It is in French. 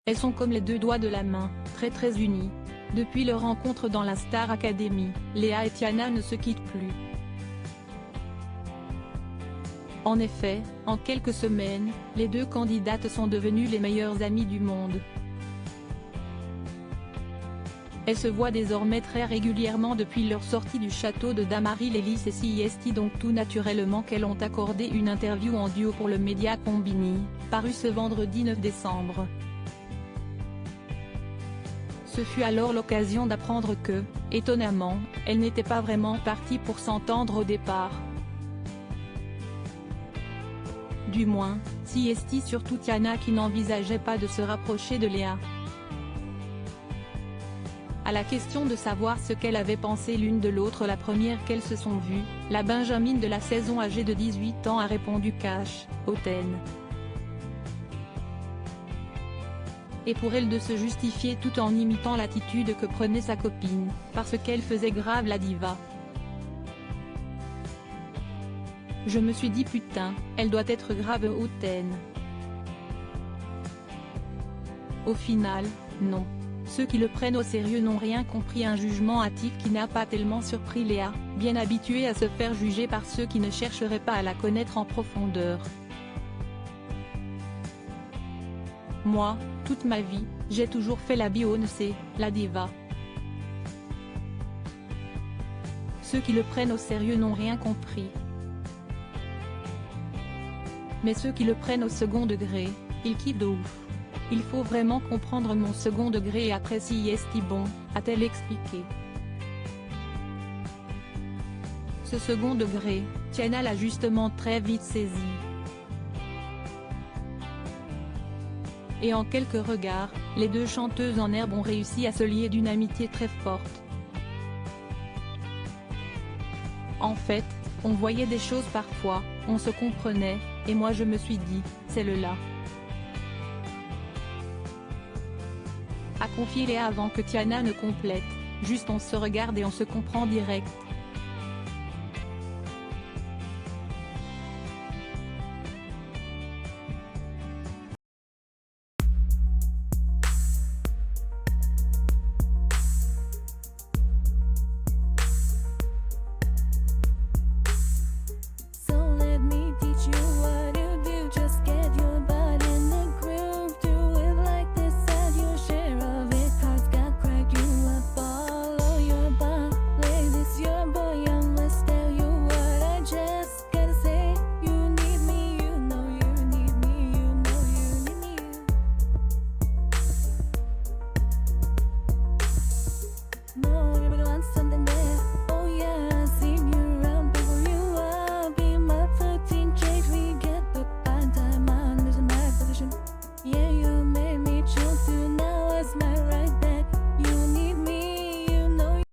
Elles sont comme les deux doigts de la main, très unies. Depuis leur rencontre dans la Star Academy, Léa et Tiana ne se quittent plus. En effet, en quelques semaines, les deux candidates sont devenues les meilleures amies du monde. Elles se voient désormais très régulièrement depuis leur sortie du château de Damaris-les-Lys et CIST, donc tout naturellement qu'elles ont accordé une interview en duo pour le média Combini, paru ce vendredi 9 décembre. Ce fut alors l'occasion d'apprendre que, étonnamment, elles n'étaient pas vraiment parties pour s'entendre au départ. Du moins, CIST, surtout Tiana qui n'envisageait pas de se rapprocher de Léa. À la question de savoir ce qu'elles avaient pensé l'une de l'autre la première qu'elles se sont vues, la benjamine de la saison âgée de 18 ans a répondu cash, hautaine. Et pour elle de se justifier tout en imitant l'attitude que prenait sa copine, parce qu'elle faisait grave la diva. Je me suis dit putain, elle doit être grave hautaine. Au final, non. Ceux qui le prennent au sérieux n'ont rien compris, un jugement hâtif qui n'a pas tellement surpris Léa, bien habituée à se faire juger par ceux qui ne chercheraient pas à la connaître en profondeur. Moi, toute ma vie, j'ai toujours fait la Beyoncé, la diva. Ceux qui le prennent au sérieux n'ont rien compris. Mais ceux qui le prennent au second degré, ils kiffent de ouf. Il faut vraiment comprendre mon second degré et après CIST bon, a-t-elle expliqué. Ce second degré, Tiana l'a justement très vite saisi. Et en quelques regards, les deux chanteuses en herbe ont réussi à se lier d'une amitié très forte. En fait, on voyait des choses parfois, on se comprenait, et moi je me suis dit, c'est le là. A confié Léa avant que Tiana ne complète, juste on se regarde et on se comprend direct.